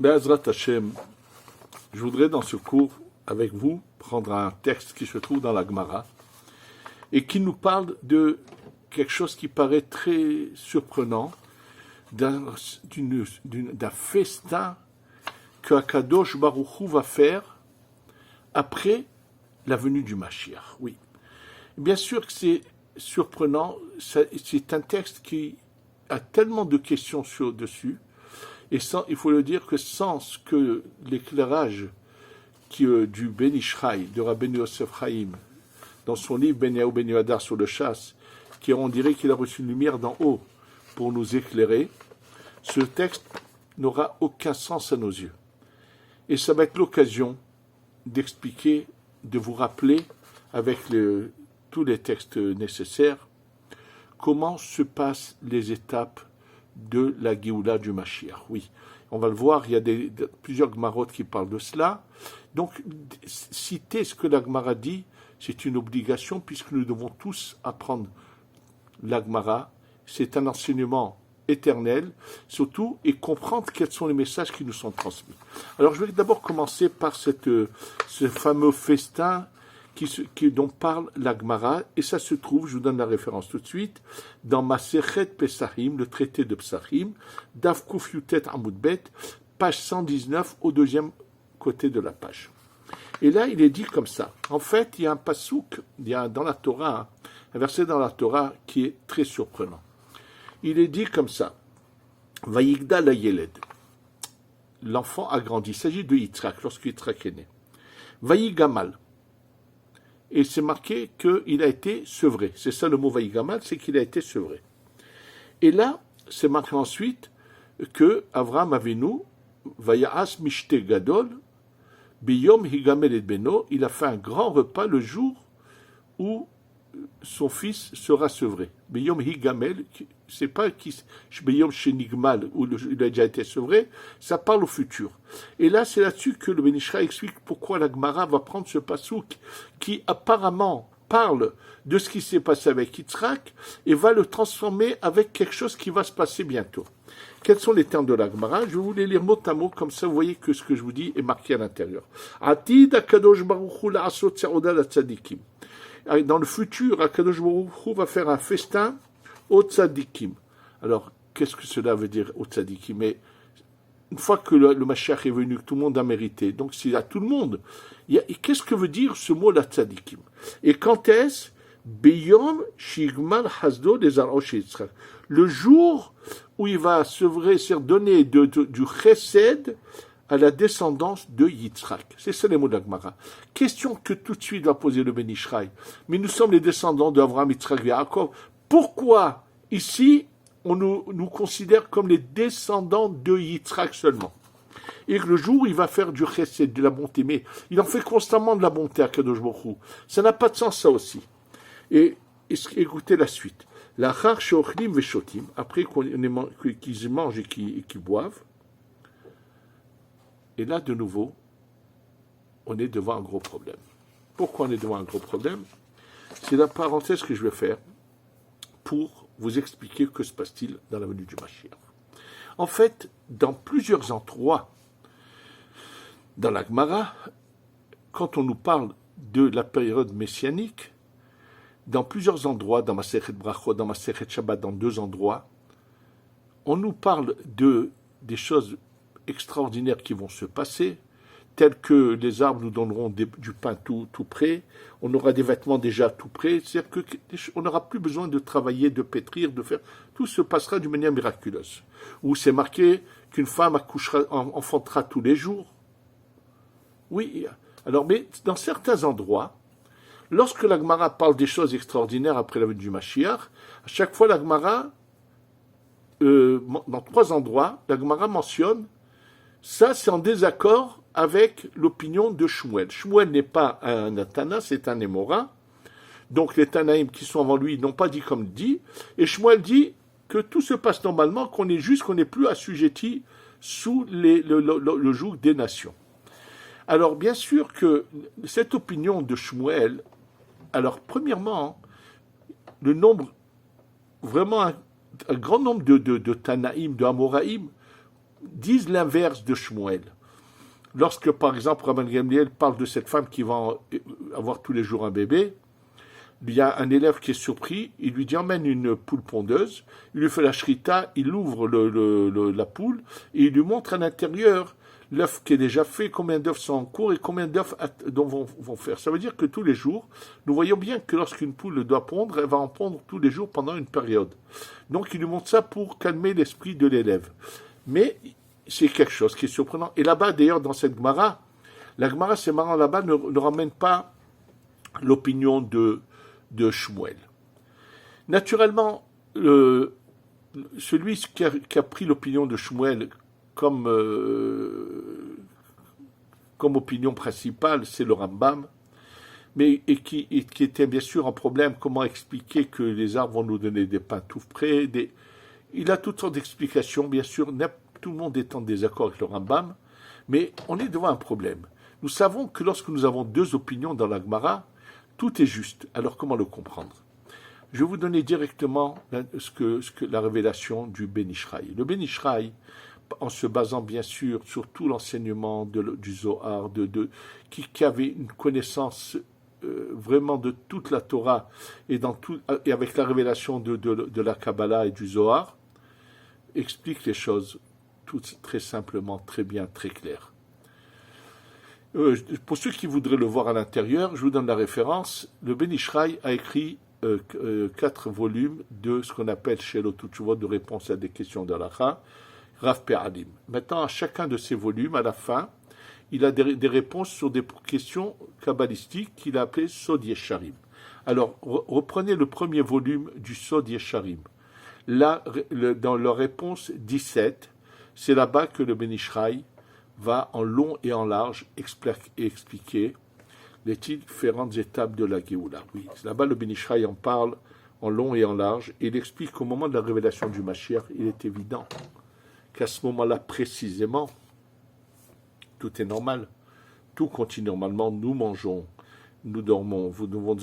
Be'ezrat Hashem, je voudrais dans ce cours, avec vous, prendre un texte qui se trouve dans la Gemara et qui nous parle de quelque chose qui paraît très surprenant, d'un festin que Akadosh Baruch Hu va faire après la venue du Mashiach. Oui. Bien sûr que c'est surprenant, c'est un texte qui a tellement de questions dessus, et il faut le dire que sans que l'éclairage du Ben Ishraï, de Rabbeinu Yosef Chaim, dans son livre Ben Yahu Ben Yohadar sur le chasse, qui on dirait qu'il a reçu une lumière d'en haut pour nous éclairer, ce texte n'aura aucun sens à nos yeux. Et ça va être l'occasion d'expliquer, de vous rappeler, avec tous les textes nécessaires, comment se passent les étapes de la Géoula du Mashiach. Oui, on va le voir, il y a plusieurs Gemarotes qui parlent de cela. Donc, citer ce que la Gemara dit, c'est une obligation, puisque nous devons tous apprendre la Gemara. C'est un enseignement éternel, surtout, et comprendre quels sont les messages qui nous sont transmis. Alors, je vais d'abord commencer par ce fameux festin dont parle la Gemara, et ça se trouve, je vous donne la référence tout de suite, dans Masechet Pesachim, le traité de Pesachim, Daf Kuf Yutet Amud Bet, page 119, au deuxième côté de la page. Et là, il est dit comme ça. En fait, il y a un pasouk, dans la Torah, un verset dans la Torah qui est très surprenant. Il est dit comme ça. Vayigda la Yeled. L'enfant a grandi. Il s'agit de Yitzhak, lorsque Yitzhak est né. Vayigamal. Et c'est marqué qu'il a été sevré. C'est ça le mot Vayigamal, c'est qu'il a été sevré. Et là, c'est marqué ensuite que Avraham Avinu, Vaya'as Mishte Gadol, Biyom Higamel et Beno, il a fait un grand repas le jour où son fils sera sevré. Biyom Higamel, c'est pas Biyom Shenigmal, où il a déjà été sevré, ça parle au futur. Et là, c'est là-dessus que le Ben Ishraï explique pourquoi la Gemara va prendre ce pasouk qui apparemment parle de ce qui s'est passé avec Yitzhak et va le transformer avec quelque chose qui va se passer bientôt. Quels sont les termes de la Gemara? Je vais vous les lire mot à mot, comme ça vous voyez que ce que je vous dis est marqué à l'intérieur. Atid Akadosh Baruch Hu la'asot sa'oda latzadikim. Dans le futur, Akadosh Baruch Hu va faire un festin aux tzadikim. Alors, qu'est-ce que cela veut dire aux tzadikim? Mais une fois que le Mashiach est venu, que tout le monde a mérité, donc c'est à tout le monde. Qu'est-ce que veut dire ce mot la tzadikim? Et quand est-ce? Beyom shigmal hasdo des arosh Yitzhak. Le jour où il va sevrer, c'est-à-dire donner du chesed à la descendance de Yitzhak. C'est ça les mots de la Gemara. Question que tout de suite va poser le Ben Ishraï. Mais nous sommes les descendants d'Avraham, Yitzhak et Yaakov. Pourquoi ici on nous considère comme les descendants de Yitzhak seulement? Et que le jour où il va faire du chesed, de la bonté, mais il en fait constamment de la bonté à Kadosh Baruch Hu. Ça n'a pas de sens ça aussi. Et écoutez la suite. La char sheochlim veshotim, après qu'ils mangent et qu'ils boivent. Et là, de nouveau, on est devant un gros problème. Pourquoi on est devant un gros problème? C'est la parenthèse que je vais faire pour vous expliquer que se passe-t-il dans la venue du Mashiach. En fait, dans plusieurs endroits, dans la Gemara, quand on nous parle de la période messianique, dans plusieurs endroits, dans Masechet Brachot, dans Masechet Shabbat, dans 2 endroits, on nous parle des choses extraordinaires qui vont se passer, telles que les arbres nous donneront du pain tout prêt, on aura des vêtements déjà tout prêts, c'est-à-dire qu'on n'aura plus besoin de travailler, de pétrir, de faire... Tout se passera d'une manière miraculeuse. Où c'est marqué qu'une femme enfantera tous les jours. Oui, alors, mais dans certains endroits, lorsque la Gemara parle des choses extraordinaires après la venue du Mashiach, à chaque fois la Gemara, dans 3 endroits, la Gemara mentionne ça, c'est en désaccord avec l'opinion de Shmuel. Shmuel n'est pas un Tana, c'est un Émora. Donc les Tanaïm qui sont avant lui n'ont pas dit comme dit. Et Shmuel dit que tout se passe normalement, qu'on n'est plus assujetti sous le joug des nations. Alors bien sûr que cette opinion de Shmuel, alors premièrement, le nombre, vraiment un grand nombre de Tanaïm, de Amoraïm, disent l'inverse de Shmuel. Lorsque, par exemple, Rabban Gamliel parle de cette femme qui va avoir tous les jours un bébé, il y a un élève qui est surpris, il lui dit emmène une poule pondeuse, il lui fait la shrita, il ouvre la poule et il lui montre à l'intérieur l'œuf qui est déjà fait, combien d'œufs sont en cours et combien d'œufs vont faire. Ça veut dire que tous les jours, nous voyons bien que lorsqu'une poule doit pondre, elle va en pondre tous les jours pendant une période. Donc il lui montre ça pour calmer l'esprit de l'élève. Mais c'est quelque chose qui est surprenant. Et là-bas, d'ailleurs, dans cette Gemara, la Gemara, c'est marrant, là-bas, ne ramène pas l'opinion de Shmuel. Naturellement, celui qui a pris l'opinion de Shmuel comme opinion principale, c'est le Rambam, mais qui était bien sûr un problème, comment expliquer que les arbres vont nous donner des pains tout près, il a toutes sortes d'explications, bien sûr, tout le monde est en désaccord avec le Rambam, mais on est devant un problème. Nous savons que lorsque nous avons deux opinions dans la Gemara, tout est juste. Alors comment le comprendre? Je vais vous donner directement la révélation du Ben Ishraï. Le Ben Ishraï, en se basant bien sûr sur tout l'enseignement du Zohar, qui avait une connaissance vraiment de toute la Torah et avec la révélation de la Kabbalah et du Zohar, explique les choses très simplement, très bien, très clair. Pour ceux qui voudraient le voir à l'intérieur, je vous donne la référence. Le Ben Ishraï a écrit 4 volumes de ce qu'on appelle Shelot Utshuvot, de réponses à des questions d'Halakha, Rav Pe'adim. Maintenant, à chacun de ces volumes, à la fin, il a des réponses sur des questions kabbalistiques qu'il a appelées Sod Yesharim. Alors, reprenez le premier volume du Sod Yesharim. Là, dans la réponse 17, c'est là-bas que le Ben Ishraï va en long et en large expliquer les différentes étapes de la Géoula. Oui, là-bas, le Ben Ishraï en parle en long et en large, et il explique qu'au moment de la révélation du Mashiach, il est évident qu'à ce moment-là, précisément, tout est normal. Tout continue normalement. Nous mangeons, nous dormons, vous devons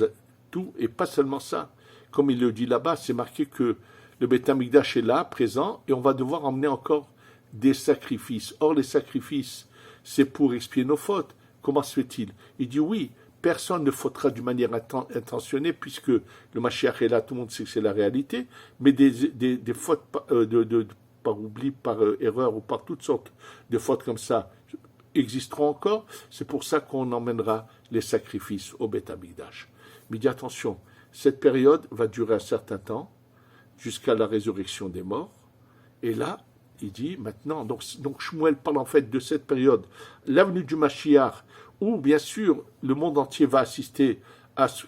tout, et pas seulement ça. Comme il le dit là-bas, c'est marqué que le Beth Amikdash est là, présent, et on va devoir emmener encore des sacrifices. Or, les sacrifices, c'est pour expier nos fautes. Comment se fait-il? Il dit oui, personne ne fautera d'une manière intentionnée, puisque le Mashiach est là, tout le monde sait que c'est la réalité, mais des fautes par oubli, par erreur ou par toutes sortes de fautes comme ça existeront encore. C'est pour ça qu'on emmènera les sacrifices au Beth Amikdash. Mais il dit attention, cette période va durer un certain temps, jusqu'à la résurrection des morts, et là, il dit maintenant, donc Shmuel parle en fait de cette période, l'avenue du Mashiach, où bien sûr le monde entier va assister à ce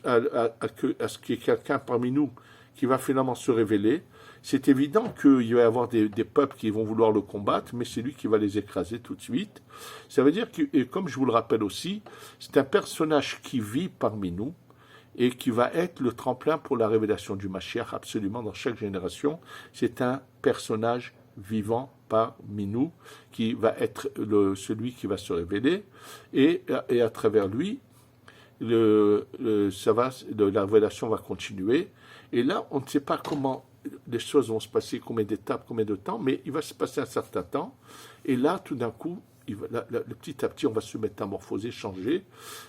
qu'il y ait quelqu'un parmi nous qui va finalement se révéler. C'est évident qu'il va y avoir des peuples qui vont vouloir le combattre, mais c'est lui qui va les écraser tout de suite. Ça veut dire que, et comme je vous le rappelle aussi, c'est un personnage qui vit parmi nous, et qui va être le tremplin pour la révélation du Mashiach, absolument, dans chaque génération. C'est un personnage vivant parmi nous, qui va être celui qui va se révéler, et à travers lui, la révélation va continuer. Et là, on ne sait pas comment les choses vont se passer, combien d'étapes, combien de temps, mais il va se passer un certain temps, et là, tout d'un coup, petit à petit, on va se métamorphoser, changer.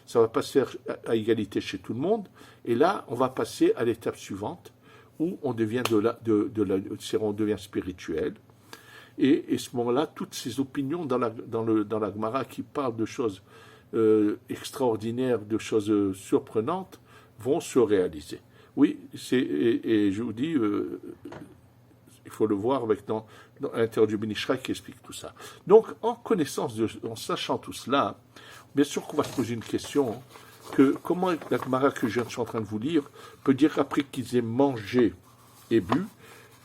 Ça va passer à égalité chez tout le monde. Et là, on va passer à l'étape suivante, où on devient on devient spirituel. Et à ce moment-là, toutes ces opinions dans la Gemara qui parlent de choses extraordinaires, de choses surprenantes, vont se réaliser. Oui, et je vous dis, il faut le voir dans l'intérieur du Ben Ishraï qui explique tout ça. Donc, en sachant tout cela, bien sûr qu'on va se poser une question, comment la Gemara que je suis en train de vous lire peut dire après qu'ils aient mangé et bu,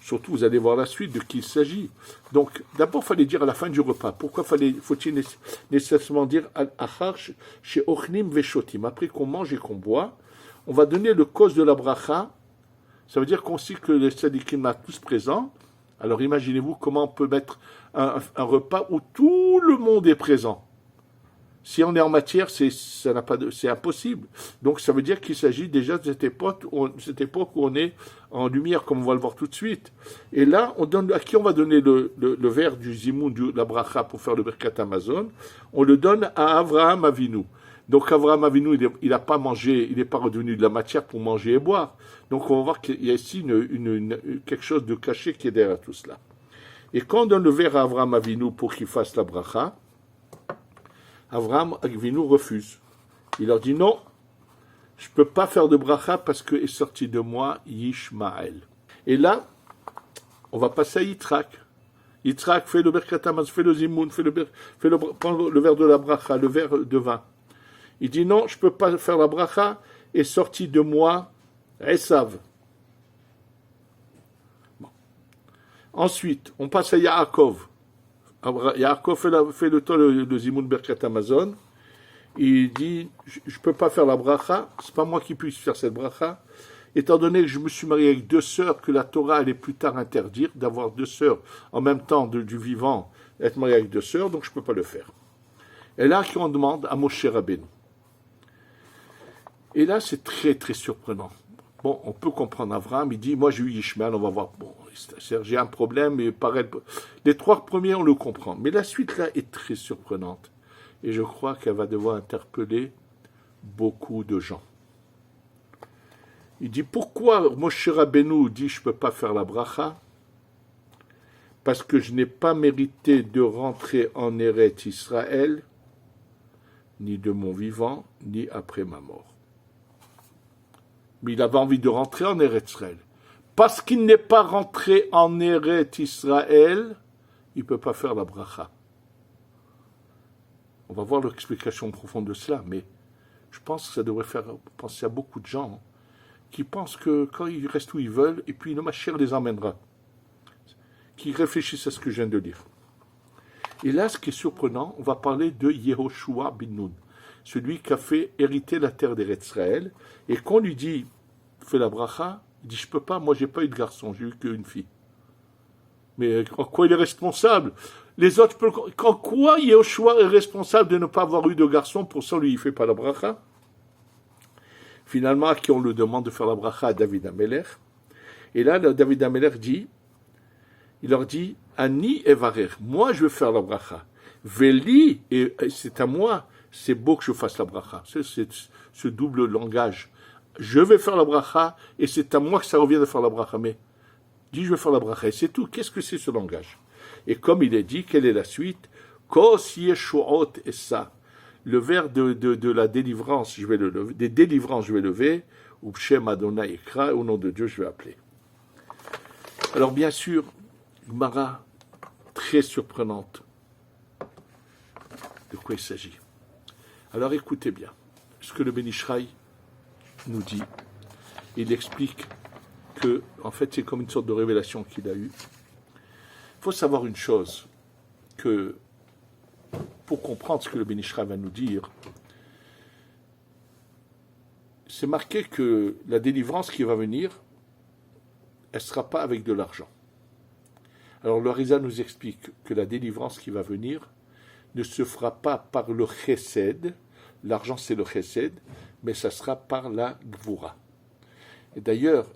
surtout vous allez voir la suite de qui il s'agit. Donc, d'abord, il fallait dire à la fin du repas. Pourquoi faut-il nécessairement dire Achar chez Ochnim Veshotim, après qu'on mange et qu'on boit, on va donner le cause de la bracha. Ça veut dire qu'on sait que les tzadikim sont tous présents. Alors imaginez-vous comment on peut mettre un repas où tout le monde est présent. Si on est en matière, c'est impossible. Donc ça veut dire qu'il s'agit déjà de cette époque où on est en lumière, comme on va le voir tout de suite. Et là, à qui on va donner le verre du zimoun, de la bracha pour faire le Birkat Hamazon? On le donne à Avraham Avinu. Donc Avraham Avinu, il n'a pas mangé, il n'est pas redevenu de la matière pour manger et boire. Donc on va voir qu'il y a ici quelque chose de caché qui est derrière tout cela. Et quand on donne le verre à Avraham Avinu pour qu'il fasse la bracha, Avraham Avinu refuse. Il leur dit non, je ne peux pas faire de bracha parce que est sorti de moi Yishmaël. Et là, on va passer à Yitzhak. Yitzhak fait le Birkat Hamazon, fait le zimoun, prend le verre de la bracha, le verre de vin. Il dit non, je ne peux pas faire la bracha, est sorti de moi Esav. Bon. Ensuite, on passe à Yaakov. Yaakov fait le zimoun Birkat Hamazon. Il dit, je ne peux pas faire la bracha, ce n'est pas moi qui puisse faire cette bracha, étant donné que je me suis marié avec deux sœurs, que la Torah allait plus tard interdire d'avoir deux sœurs en même temps du vivant, être marié avec deux sœurs, donc je ne peux pas le faire. Et là, on demande à Moshe Rabbeinu. Et là, c'est très, très surprenant. Bon, on peut comprendre Avraham, il dit, moi j'ai eu Ishmael, on va voir, bon, j'ai un problème, mais pareil, les trois premiers, on le comprend. Mais la suite, là, est très surprenante. Et je crois qu'elle va devoir interpeller beaucoup de gens. Il dit, pourquoi Moshe Rabbeinu dit, je ne peux pas faire la bracha? Parce que je n'ai pas mérité de rentrer en Eretz Israël, ni de mon vivant, ni après ma mort. Mais il avait envie de rentrer en Eretz Israël. Parce qu'il n'est pas rentré en Eretz Israël, il ne peut pas faire la bracha. On va voir l'explication profonde de cela, mais je pense que ça devrait faire penser à beaucoup de gens qui pensent que quand ils restent où ils veulent, et puis le Mashiach les emmènera. Qui réfléchissent à ce que je viens de lire. Et là, ce qui est surprenant, on va parler de Yehoshua bin Nun, celui qui a fait hériter la terre d'Eretz Israël, et qu'on lui dit, fais la bracha, il dit, je peux pas, moi j'ai pas eu de garçon, j'ai eu qu'une fille. Mais en quoi il est responsable? Les autres, en quoi Yehoshua est responsable de ne pas avoir eu de garçon, pour ça lui il fait pas la bracha? Finalement, à qui on le demande de faire la bracha? À David Amelech. Et là, David Amelech dit, il leur dit, Ani evarer, moi je veux faire la bracha. Veli, et c'est à moi, c'est beau que je fasse la bracha. C'est ce double langage. Je vais faire la bracha, et c'est à moi que ça revient de faire la bracha. Mais, dis je vais faire la bracha, et c'est tout. Qu'est-ce que c'est ce langage? Et comme il est dit, quelle est la suite? Kos yeshuot et ça. Le verre de la délivrance, je vais le lever, des délivrances, je vais lever, ou Shem Adonai Ekra, au nom de Dieu, je vais appeler. Alors, bien sûr, Gemara, très surprenante. De quoi il s'agit? Alors, écoutez bien. Ce que le Ben Ishraï nous dit, il explique que, en fait, c'est comme une sorte de révélation qu'il a eue. Il faut savoir une chose, que pour comprendre ce que le Ben Ishraï va nous dire, c'est marqué que la délivrance qui va venir, elle ne sera pas avec de l'argent. Alors le Risa nous explique que la délivrance qui va venir ne se fera pas par le chesed, l'argent c'est le chesed, mais ça sera par la gvura. Et d'ailleurs,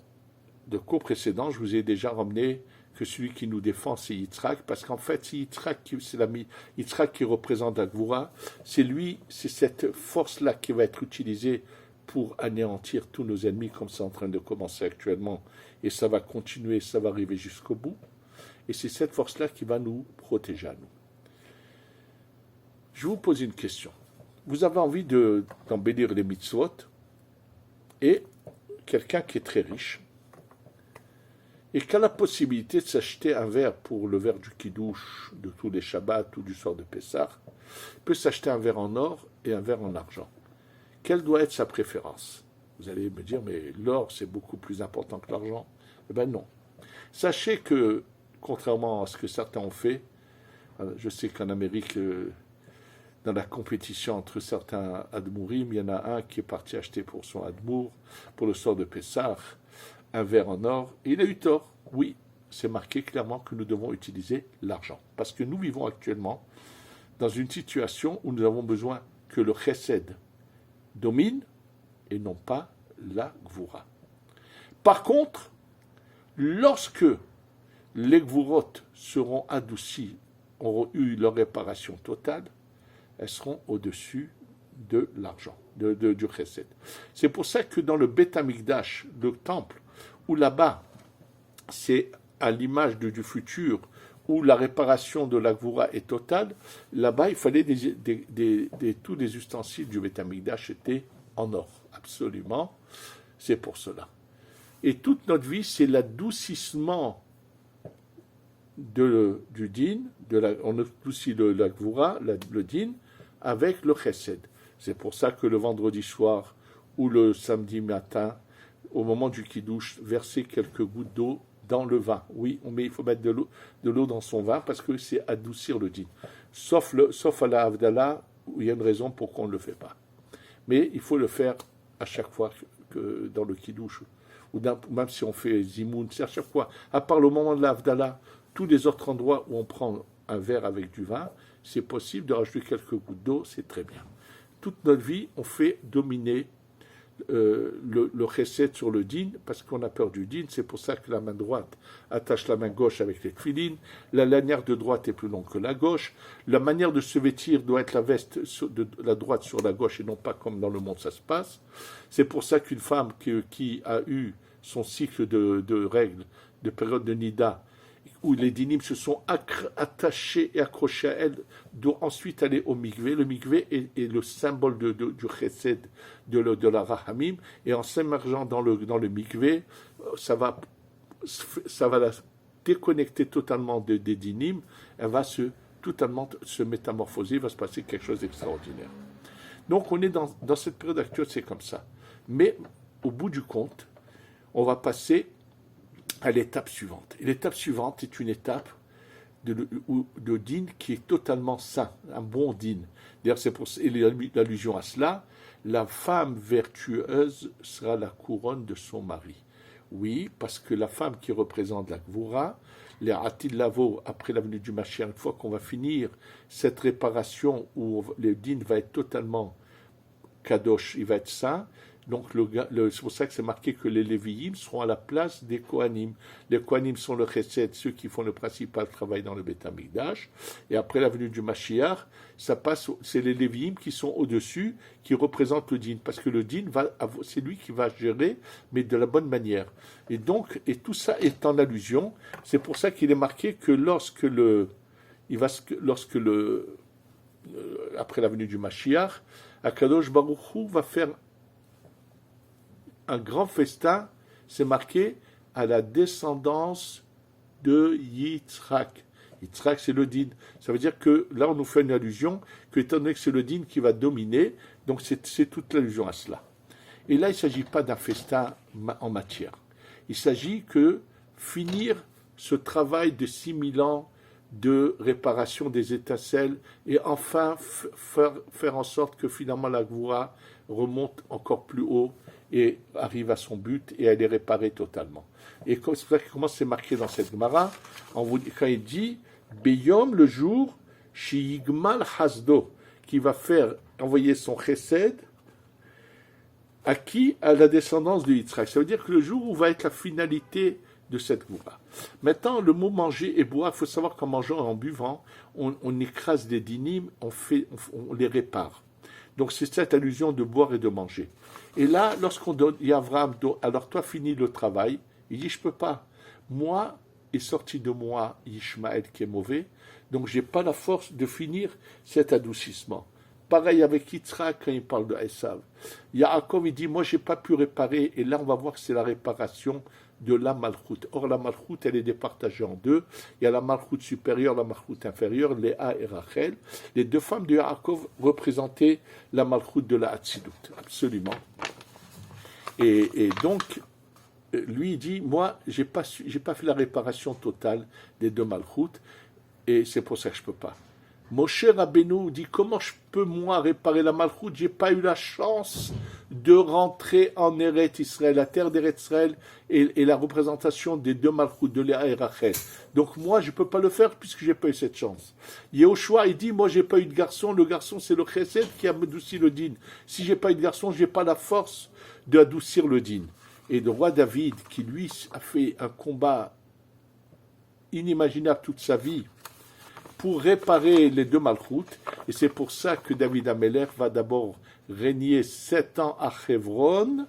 de cours précédents, je vous ai déjà ramené que celui qui nous défend, c'est Yitzhak, parce qu'en fait, c'est Yitzhak qui représente la gvura, c'est cette force-là qui va être utilisée pour anéantir tous nos ennemis, comme c'est en train de commencer actuellement, et ça va continuer, ça va arriver jusqu'au bout. Et c'est cette force-là qui va nous protéger à nous. Je vous pose une question. Vous avez envie d'embellir les mitzvot, et quelqu'un qui est très riche, et qui a la possibilité de s'acheter un verre pour le verre du Kiddush, de tous les Shabbats ou du soir de Pessah, peut s'acheter un verre en or et un verre en argent. Quelle doit être sa préférence? Vous allez me dire, mais l'or, c'est beaucoup plus important que l'argent. Eh bien non. Sachez que, contrairement à ce que certains ont fait, je sais qu'en Amérique, dans la compétition entre certains Admourim, il y en a un qui est parti acheter pour son Admour, pour le sort de Pessah, un verre en or, et il a eu tort. Oui, c'est marqué clairement que nous devons utiliser l'argent. Parce que nous vivons actuellement dans une situation où nous avons besoin que le chesed domine et non pas la gvura. Par contre, lorsque les gvurot seront adoucies, auront eu leur réparation totale, elles seront au-dessus de l'argent, du chesed. C'est pour ça que dans le Beth Amikdash, le temple, où là-bas, c'est à l'image du futur, où la réparation de la gvura est totale, là-bas, il fallait tous les ustensiles du Beth Amikdash étaient en or, absolument. C'est pour cela. Et toute notre vie, c'est l'adoucissement du din, on adoucit la gvura, le din, avec le chesed. C'est pour ça que le vendredi soir ou le samedi matin, au moment du kiddush, verser quelques gouttes d'eau dans le vin. Oui, il faut mettre de l'eau dans son vin parce que c'est adoucir le din. Sauf à la Havdalah, où il y a une raison pour qu'on ne le fait pas. Mais il faut le faire à chaque fois que dans le kiddush, ou même si on fait zimoun, c'est à chaque fois, à part le moment de la Havdalah, tous les autres endroits où on prend un verre avec du vin, c'est possible de rajouter quelques gouttes d'eau, c'est très bien. Toute notre vie, on fait dominer le chesed sur le din, parce qu'on a peur du din. C'est pour ça que la main droite attache la main gauche avec les tefilines, la lanière de droite est plus longue que la gauche, la manière de se vêtir doit être la veste de la droite sur la gauche et non pas comme dans le monde ça se passe. C'est pour ça qu'une femme qui a eu son cycle de règles, de période de nida, où les dinim se sont attachés et accrochés à elle, doit ensuite aller au mikvé. Le mikvé est le symbole du chesed, de la rahamim, et en s'immergeant dans le mikvé, ça va la déconnecter totalement des dinim, elle va totalement se métamorphoser, il va se passer quelque chose d'extraordinaire. Donc on est dans cette période actuelle, c'est comme ça. Mais au bout du compte, on va passer à l'étape suivante. Et l'étape suivante est une étape de din qui est totalement sain, un bon din. D'ailleurs, c'est pour l'allusion à cela, la femme vertueuse sera la couronne de son mari. Oui, parce que la femme qui représente la gvura, les Atid Lavo, après la venue du Mashiach, une fois qu'on va finir cette réparation où le din va être totalement kadosh, il va être saint. Donc c'est pour ça que c'est marqué que les Lévi'im seront à la place des Kohanim. Les Kohanim sont le chesed, ceux qui font le principal travail dans le Beth Amikdash. Et après la venue du Mashiach, c'est les Lévi'im qui sont au-dessus, qui représentent le din. Parce que le din, c'est lui qui va gérer, mais de la bonne manière. Et tout ça est en allusion. C'est pour ça qu'il est marqué que après la venue du Mashiach, Akadosh Baruch Hu va faire un grand festin, c'est marqué à la descendance de Yitzhak. Yitzhak, c'est le din. Ça veut dire que là, on nous fait une allusion, que étant donné que c'est le din qui va dominer, donc c'est toute l'allusion à cela. Et là, il ne s'agit pas d'un festin en matière. Il s'agit que finir ce travail de 6000 ans de réparation des étincelles et enfin faire en sorte que finalement la gvura remonte encore plus haut et arrive à son but et elle est réparée totalement. Et c'est pour ça comment c'est marqué dans cette Gemara, quand il dit Beyom, le jour, Shiyigmal Hasdo, qui va envoyer son chesed à qui? À la descendance de Yitzhak. Ça veut dire que le jour où va être la finalité de cette Gemara. Maintenant, le mot manger et boire, il faut savoir qu'en mangeant et en buvant, on écrase des dinim, on les répare. Donc c'est cette allusion de boire et de manger. Et là, lorsqu'on donne, il y a Abraham, alors toi finis le travail, il dit je peux pas. Moi est sorti de moi Ishmaël qui est mauvais, donc j'ai pas la force de finir cet adoucissement. Pareil avec Yitzhak quand il parle de Esav. Yaakov il dit moi j'ai pas pu réparer, et là on va voir que c'est la réparation de la malchoute. Or la malchoute elle est départagée en deux. Il y a la malchoute supérieure, la malchoute inférieure, Léa et Rachel. Les deux femmes de Yaakov représentaient la malchoute de la Hatzilut, absolument. Et donc lui il dit moi j'ai pas fait la réparation totale des deux malchoutes et c'est pour ça que je peux pas. Moshe Rabbeinu dit comment je peux moi réparer la malchoute, j'ai pas eu la chance de rentrer en Eretz Israël. La terre d'Eretz Israël est la représentation des deux Malchut, de Léa et Rachel. Donc moi, je ne peux pas le faire puisque je n'ai pas eu cette chance. Yehoshua, il dit, moi, je n'ai pas eu de garçon. Le garçon, c'est le Chesed qui a adouci le din. Si je n'ai pas eu de garçon, je n'ai pas la force d'adoucir le din. Et le roi David, qui lui a fait un combat inimaginable toute sa vie pour réparer les deux Malchut, et c'est pour ça que David Améler va d'abord régner 7 ans à Hebron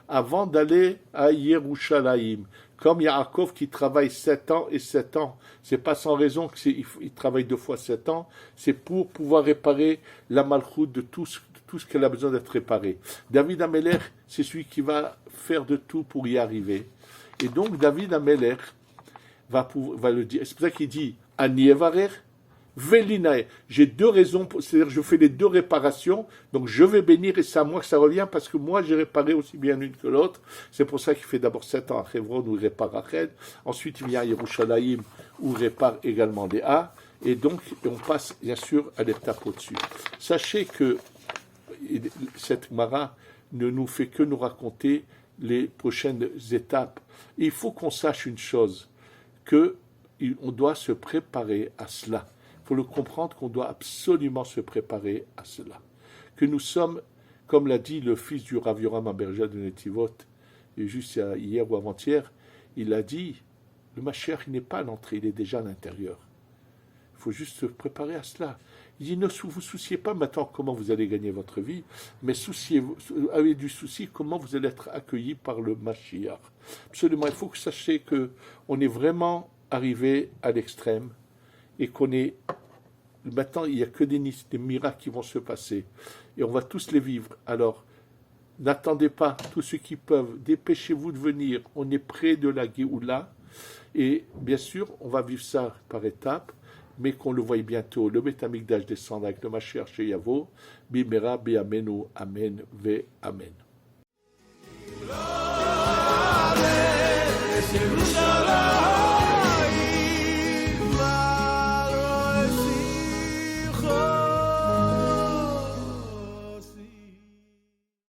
avant d'aller à Yerushalayim. Comme Yaakov qui travaille 7 ans et 7 ans. C'est pas sans raison qu'il travaille 2 fois 7 ans, c'est pour pouvoir réparer la Malchut de tout ce qu'elle a besoin d'être réparé. David Améler, c'est celui qui va faire de tout pour y arriver. Et donc David Améler va le dire. C'est pour ça qu'il dit Ani Evarer, Velinae. J'ai 2 raisons, c'est-à-dire je fais les 2 réparations, donc je vais bénir et c'est à moi que ça revient parce que moi j'ai réparé aussi bien l'une que l'autre. C'est pour ça qu'il fait d'abord 7 ans à Hebron où il répare Rachel. Ensuite il vient à Yerushalayim où il répare également Léa. Et donc on passe bien sûr à l'étape au-dessus. Sachez que cette Mara ne nous fait que nous raconter les prochaines étapes. Et il faut qu'on sache une chose, qu'on doit se préparer à cela. Il faut le comprendre qu'on doit absolument se préparer à cela. Que nous sommes, comme l'a dit le fils du Rav Yoram Aberja de Netivot, et juste hier ou avant-hier, il a dit, le Mashiach n'est pas à l'entrée, il est déjà à l'intérieur. Il faut juste se préparer à cela. Il dit, ne vous souciez pas maintenant comment vous allez gagner votre vie, mais avez du souci comment vous allez être accueillis par le Mashiach. Absolument, il faut que vous sachiez qu'on est vraiment arrivé à l'extrême et qu'on est... Maintenant, il n'y a que des miracles qui vont se passer et on va tous les vivre. Alors, n'attendez pas, tous ceux qui peuvent, dépêchez-vous de venir. On est près de la Géoula et bien sûr, on va vivre ça par étapes, mais qu'on le voie bientôt. Le Beth Amikdash descend avec le Mashiach chez Yavo, Bimera, Be'amenu, Amen, Ve Amen.